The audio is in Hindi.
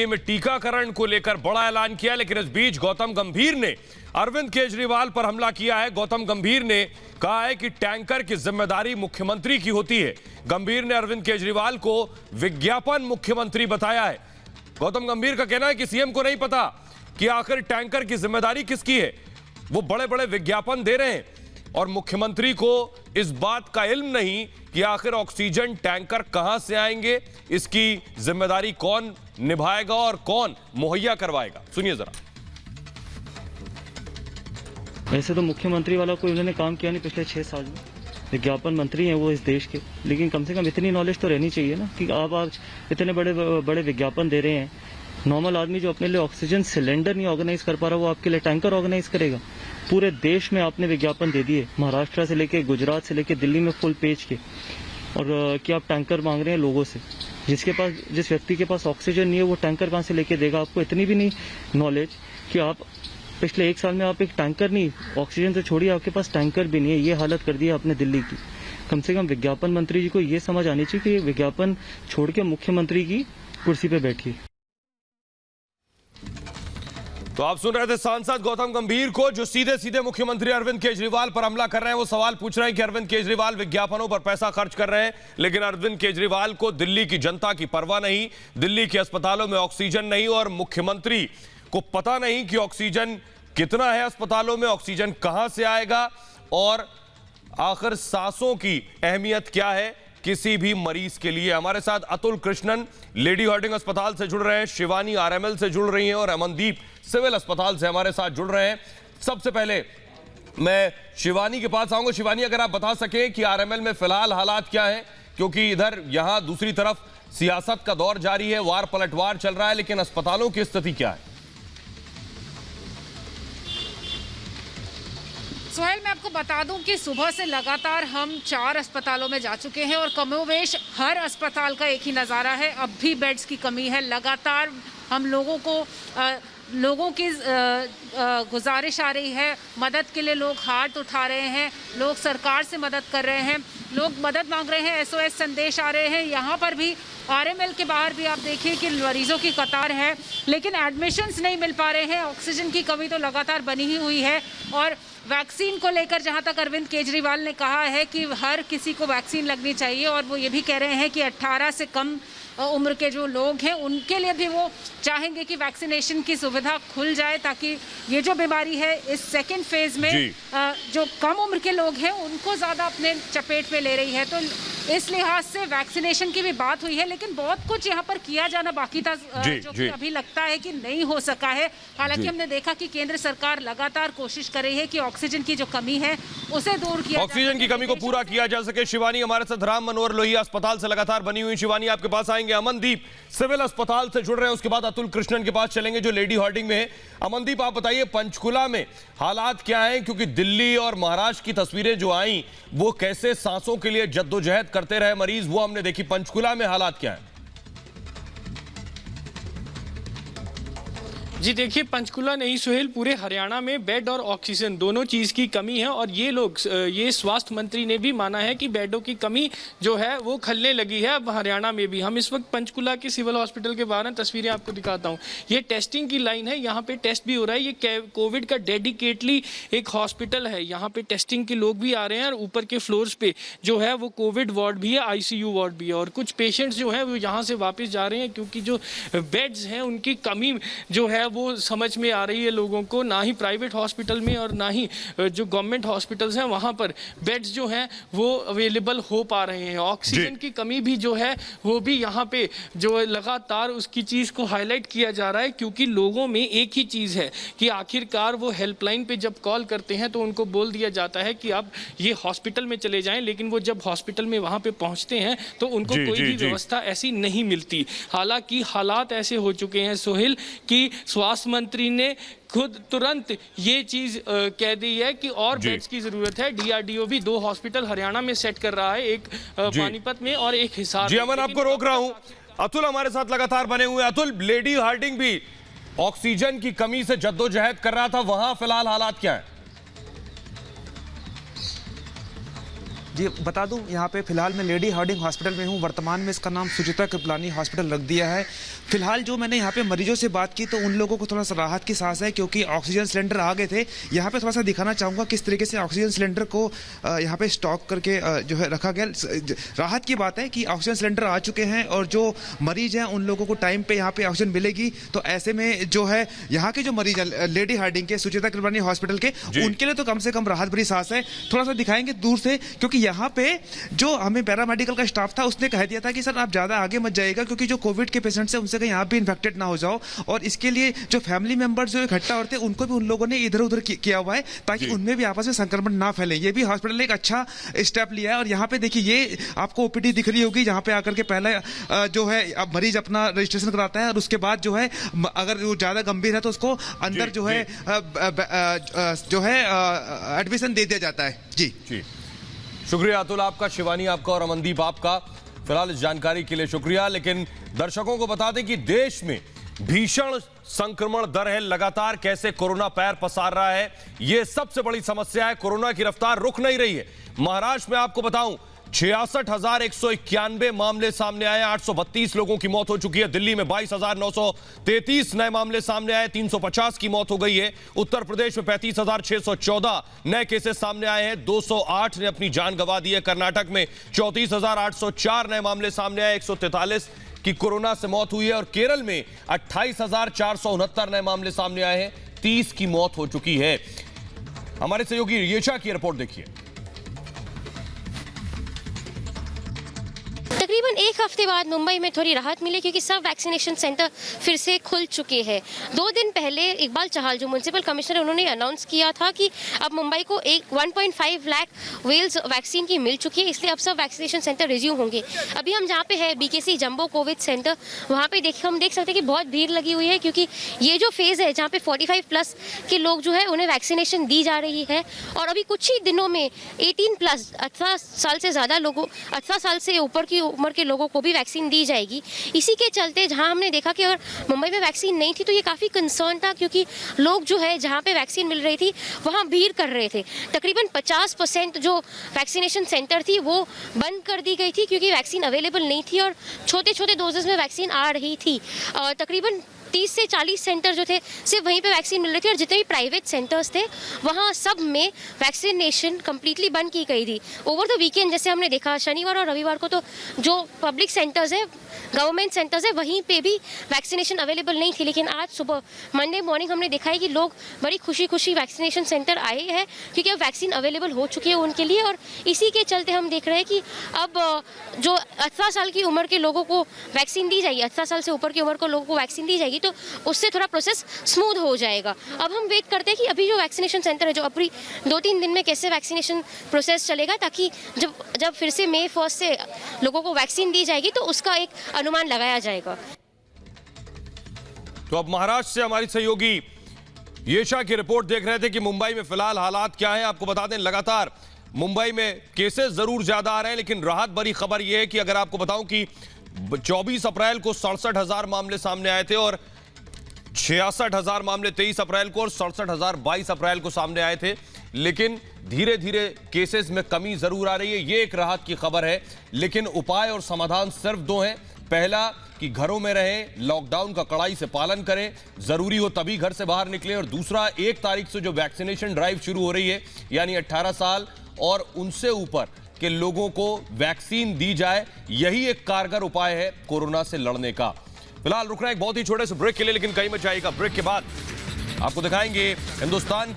दिल्ली में टीकाकरण को लेकर बड़ा ऐलान किया, लेकिन इस बीच गौतम गंभीर ने अरविंद केजरीवाल पर हमला किया है। गौतम गंभीर ने कहा है कि टैंकर की जिम्मेदारी मुख्यमंत्री की होती है। गंभीर ने अरविंद केजरीवाल को विज्ञापन मुख्यमंत्री बताया है। गौतम गंभीर का कहना है कि सीएम को नहीं पता कि आखिर टैंकर की जिम्मेदारी किसकी है। वो बड़े बड़े विज्ञापन दे रहे हैं और मुख्यमंत्री को इस बात का इल्म नहीं कि आखिर ऑक्सीजन टैंकर कहां से आएंगे, इसकी जिम्मेदारी कौन निभाएगा और कौन मुहैया करवाएगा। सुनिए जरा। वैसे तो मुख्यमंत्री वाला कोई उन्होंने काम किया नहीं पिछले 6 साल में। विज्ञापन मंत्री हैं वो इस देश के, लेकिन कम से कम इतनी नॉलेज तो रहनी चाहिए ना कि आप आज इतने बड़े बड़े विज्ञापन दे रहे हैं। नॉर्मल आदमी जो अपने लिए ऑक्सीजन सिलेंडर नहीं ऑर्गेनाइज कर पा रहा, वो आपके लिए टैंकर ऑर्गेनाइज करेगा। पूरे देश में आपने विज्ञापन दे दिए, महाराष्ट्र से लेके गुजरात से लेके दिल्ली में फुल पेज के, और कि आप टैंकर मांग रहे हैं लोगों से। जिस व्यक्ति के पास ऑक्सीजन नहीं है वो टैंकर कहाँ से लेके देगा। आपको इतनी भी नहीं नॉलेज कि आप पिछले 1 साल में आप एक टैंकर नहीं, ऑक्सीजन तो छोड़िए, आपके पास टैंकर भी नहीं है। ये हालत कर दी है आपने दिल्ली की। कम से कम विज्ञापन मंत्री जी को ये समझ आनी चाहिए कि विज्ञापन छोड़ के मुख्यमंत्री की कुर्सी पे बैठिए। तो आप सुन रहे थे सांसद गौतम गंभीर को, जो सीधे सीधे मुख्यमंत्री अरविंद केजरीवाल पर हमला कर रहे हैं। वो सवाल पूछ रहे हैं कि अरविंद केजरीवाल विज्ञापनों पर पैसा खर्च कर रहे हैं, लेकिन अरविंद केजरीवाल को दिल्ली की जनता की परवाह नहीं, दिल्ली के अस्पतालों में ऑक्सीजन नहीं, और मुख्यमंत्री को पता नहीं कि ऑक्सीजन कितना है अस्पतालों में, ऑक्सीजन कहां से आएगा, और आखिर सांसों की अहमियत क्या है किसी भी मरीज के लिए। हमारे साथ अतुल कृष्णन लेडी हार्डिंग अस्पताल से जुड़ रहे हैं, शिवानी आरएमएल से जुड़ रही हैं, और अमनदीप सिविल अस्पताल से हमारे साथ जुड़ रहे हैं। सबसे पहले मैं शिवानी के पास आऊंगा। शिवानी, अगर आप बता सकें कि आरएमएल में फिलहाल हालात क्या है, क्योंकि इधर यहां दूसरी तरफ सियासत का दौर जारी है, वार पलटवार चल रहा है, लेकिन अस्पतालों की स्थिति क्या है? सोहेल, मैं आपको बता दूं कि सुबह से लगातार हम 4 अस्पतालों में जा चुके हैं और कमोवेश हर अस्पताल का एक ही नज़ारा है। अब भी बेड्स की कमी है। लगातार हम लोगों की गुजारिश आ रही है, मदद के लिए लोग हाथ उठा रहे हैं, लोग सरकार से मदद कर रहे हैं, लोग मदद मांग रहे हैं, SOS संदेश आ रहे हैं। यहाँ पर भी आरएमएल के बाहर भी आप देखिए कि मरीजों की कतार है, लेकिन एडमिशन्स नहीं मिल पा रहे हैं। ऑक्सीजन की कमी तो लगातार बनी ही हुई है। और वैक्सीन को लेकर जहां तक अरविंद केजरीवाल ने कहा है कि हर किसी को वैक्सीन लगनी चाहिए, और वो ये भी कह रहे हैं कि 18 से कम उम्र के जो लोग हैं उनके लिए भी वो चाहेंगे कि वैक्सीनेशन की सुविधा खुल जाए, ताकि ये जो बीमारी है इस सेकेंड फेज में जो कम उम्र के लोग हैं उनको ज़्यादा अपने चपेट में ले रही है। तो इस लिहाज से वैक्सीनेशन की भी बात हुई है, लेकिन बहुत कुछ यहाँ पर किया जाना बाकी था, जो कि अभी लगता है कि नहीं हो सका है। हालांकि हमने देखा कि केंद्र सरकार लगातार कोशिश कर रही है कि ऑक्सीजन की जो कमी है उसे दूर किया, ऑक्सीजन की कमी को पूरा किया जा सके। शिवानी हमारे साथ राम मनोहर लोहिया अस्पताल से लगातार बनी हुई। शिवानी, आपके पास आएंगे। अमनदीप सिविल अस्पताल से जुड़ रहे हैं, उसके बाद अतुल कृष्णन के पास चलेंगे जो लेडी हार्डिंग में है। अमनदीप, आप बताइए पंचकुला में हालात क्या हैं, क्योंकि दिल्ली और महाराष्ट्र की तस्वीरें जो आई वो कैसे सांसों के लिए जद्दोजहद करते रहे मरीज, वो हमने देखी। पंचकुला में हालात क्या है? जी देखिए, पंचकुला नहीं सोहेल, पूरे हरियाणा में बेड और ऑक्सीजन दोनों चीज़ की कमी है, और ये स्वास्थ्य मंत्री ने भी माना है कि बेडों की कमी जो है वो खलने लगी है अब हरियाणा में भी। हम इस वक्त पंचकुला के सिविल हॉस्पिटल के बाहर हैं, तस्वीरें आपको दिखाता हूँ। ये टेस्टिंग की लाइन है, यहाँ पे टेस्ट भी हो रहा है। ये कोविड का डेडिकेटली एक हॉस्पिटल है, यहाँ पे टेस्टिंग के लोग भी आ रहे हैं, और ऊपर के फ्लोर्स पे जो है वो कोविड वार्ड भी है, ICU वार्ड भी है, और कुछ पेशेंट्स जो है वो यहाँ से वापस जा रहे हैं, क्योंकि जो बेड्स हैं उनकी कमी जो है वो समझ में आ रही है लोगों को। ना ही प्राइवेट हॉस्पिटल में और ना ही जो गवर्नमेंट हॉस्पिटल्स हैं वहाँ पर बेड्स जो हैं वो अवेलेबल हो पा रहे हैं। ऑक्सीजन की कमी भी जो है वो भी यहाँ पे जो लगातार उसकी चीज़ को हाईलाइट किया जा रहा है, क्योंकि लोगों में एक ही चीज़ है कि आखिरकार वो हेल्पलाइन पे जब कॉल करते हैं तो उनको बोल दिया जाता है कि आप ये हॉस्पिटल में चले जाएं, लेकिन वो जब हॉस्पिटल में वहाँ पे पहुँचते हैं तो उनको कोई भी व्यवस्था ऐसी नहीं मिलती। हालांकि हालात ऐसे हो चुके हैं सोहेल कि स्वास्थ्य मंत्री ने खुद तुरंत ये चीज कह दी है कि और बेड्स की जरूरत है। DRDO भी 2 हॉस्पिटल हरियाणा में सेट कर रहा है, एक पानीपत में और एक हिसार। जी अमन, आपको रोक रहा हूं। अतुल हमारे साथ लगातार बने हुए। अतुल, लेडी हार्डिंग भी ऑक्सीजन की कमी से जद्दोजहद कर रहा था, वहां फिलहाल हालात क्या है? जी बता दूं, यहाँ पे फिलहाल मैं लेडी हार्डिंग हॉस्पिटल में हूँ। वर्तमान में इसका नाम सुचिता कृपलानी हॉस्पिटल रख दिया है। फिलहाल जो मैंने यहाँ पे मरीजों से बात की तो उन लोगों को थोड़ा सा राहत की सांस है, क्योंकि ऑक्सीजन सिलेंडर आ गए थे। यहाँ पे थोड़ा सा दिखाना चाहूँगा किस तरीके से ऑक्सीजन सिलेंडर को यहाँ पे स्टॉक करके जो है रखा गया। राहत की बात है कि ऑक्सीजन सिलेंडर आ चुके हैं और जो मरीज हैं उन लोगों को टाइम पे यहाँ पे ऑक्सीजन मिलेगी। तो ऐसे में जो है यहाँ के जो मरीज हैं लेडी हार्डिंग के सुचिता कृपलानी हॉस्पिटल के, उनके लिए तो कम से कम राहत भरी सांस है। थोड़ा सा दिखाएंगे दूर से, क्योंकि यहाँ पे जो हमें पैरामेडिकल का स्टाफ था उसने कह दिया था कि सर आप ज़्यादा आगे मत जाइएगा, क्योंकि जो कोविड के पेशेंट्स हैं उनसे कहीं आप भी इन्फेक्टेड ना हो जाओ। और इसके लिए जो फैमिली मेंबर्स जो इकट्ठा होते हैं उनको भी उन लोगों ने इधर उधर किया हुआ है, ताकि उनमें भी आपस में संक्रमण ना फैले। ये भी हॉस्पिटल ने एक अच्छा स्टेप लिया है। और यहाँ पे देखिए, ये आपको ओपीडी दिख रही होगी, जहाँ पे आकर के पहले जो है अब मरीज अपना रजिस्ट्रेशन कराता है और उसके बाद जो है अगर वो ज़्यादा गंभीर है तो उसको अंदर जो है एडमिशन दे दिया जाता है। जी शुक्रिया अतुल आपका, शिवानी आपका और अमनदीप आपका, फिलहाल इस जानकारी के लिए शुक्रिया। लेकिन दर्शकों को बता दें कि देश में भीषण संक्रमण दर है, लगातार कैसे कोरोना पैर पसार रहा है, यह सबसे बड़ी समस्या है। कोरोना की रफ्तार रुक नहीं रही है। महाराष्ट्र में आपको बताऊं 66,191 मामले सामने आए, 832 लोगों की मौत हो चुकी है। दिल्ली में 22,933 नए मामले सामने आए, 350 की मौत हो गई है। उत्तर प्रदेश में 35,614 नए केसेस सामने आए हैं, 208 ने अपनी जान गंवा दी है। कर्नाटक में 34,804 नए मामले सामने आए, 143 की कोरोना से मौत हुई है। और केरल में 28,469 नए मामले सामने आए हैं, 30 की मौत हो चुकी है। हमारे सहयोगी येशा की रिपोर्ट देखिए। तकरीबन एक हफ्ते बाद मुंबई में थोड़ी राहत मिली, क्योंकि सब वैक्सीनेशन सेंटर फिर से खुल चुके हैं। 2 दिन पहले इकबाल चहल जो म्युनिसिपल कमिश्नर, उन्होंने अनाउंस किया था कि अब मुंबई को 1.5 लाख वेल्स वैक्सीन की मिल चुकी है, इसलिए अब सब वैक्सीनेशन सेंटर रिज्यूम होंगे। अभी हम जहाँ पे है बीकेसी जंबो कोविड सेंटर, वहाँ पे हम देख सकते हैं कि बहुत भीड़ लगी हुई है, क्योंकि ये जो फेज़ है जहाँ पे 45+ के लोग जो है उन्हें वैक्सीनेशन दी जा रही है। और अभी कुछ ही दिनों में 18+ 18 साल से ज़्यादा लोगों, 18 साल से ऊपर की उम्र के लोगों को भी वैक्सीन दी जाएगी। इसी के चलते जहां हमने देखा कि अगर मुंबई में वैक्सीन नहीं थी तो ये काफ़ी कंसर्न था, क्योंकि लोग जो है जहां पे वैक्सीन मिल रही थी वहां भीड़ कर रहे थे। तकरीबन 50% जो वैक्सीनेशन सेंटर थी वो बंद कर दी गई थी, क्योंकि वैक्सीन अवेलेबल नहीं थी और छोटे छोटे डोजेस में वैक्सीन आ रही थी। तकरीबन 30 से 40 सेंटर जो थे सिर्फ वहीं पे वैक्सीन मिल रही थी, और जितने भी प्राइवेट सेंटर्स थे वहाँ सब में वैक्सीनेशन कम्प्लीटली बंद की गई थी। ओवर द वीकेंड जैसे हमने देखा, शनिवार और रविवार को तो जो पब्लिक सेंटर्स है, गवर्नमेंट सेंटर्स है, वहीं पे भी वैक्सीनेशन अवेलेबल नहीं थी। लेकिन आज सुबह मंडे मॉर्निंग हमने देखा है कि लोग बड़ी खुशी खुशी वैक्सीनेशन सेंटर आए हैं, क्योंकि अब वैक्सीन अवेलेबल हो चुकी है उनके लिए। और इसी के चलते हम देख रहे हैं कि अब जो 18 साल की उम्र के लोगों को वैक्सीन दी जाएगी, 18 साल से ऊपर की उम्र के लोगों को वैक्सीन दी जाएगी, तो उससे थोड़ा प्रोसेस स्मूथ हो जाएगा। अब हम वेट करते हैं कि अभी जो वैक्सीनेशन सेंटर है, जो अभी 2-3 दिन में कैसे वैक्सीनेशन प्रोसेस चलेगा, ताकि जब फिर से May 1 से लोगों को वैक्सीन दी जाएगी तो उसका एक अनुमान लगाया जाएगा। तो अब महाराष्ट्र से हमारी सहयोगी येशा की रिपोर्ट देख रहे थे कि मुंबई में फिलहाल हालात क्या है। आपको बता दें, लगातार मुंबई में केसेस जरूर ज्यादा आ रहे हैं, लेकिन राहत भरी खबर यह है कि अगर आपको बताऊं कि 24 अप्रैल को 67,000 मामले सामने आए थे और 66,000 मामले 23 अप्रैल को और 67,000 22 अप्रैल को सामने आए थे। लेकिन धीरे धीरे केसेस में कमी जरूर आ रही है, ये एक राहत की खबर है। लेकिन उपाय और समाधान सिर्फ 2 हैं। पहला कि घरों में रहें, लॉकडाउन का कड़ाई से पालन करें, जरूरी हो तभी घर से बाहर निकलें। और दूसरा, 1 तारीख से जो वैक्सीनेशन ड्राइव शुरू हो रही है, यानी 18 साल और उनसे ऊपर के लोगों को वैक्सीन दी जाए, यही एक कारगर उपाय है कोरोना से लड़ने का। फिलहाल रुक रहे हैं एक बहुत ही छोटे से ब्रेक के लिए, लेकिन कहीं मत जाइएगा। ब्रेक के बाद आपको दिखाएंगे हिंदुस्तान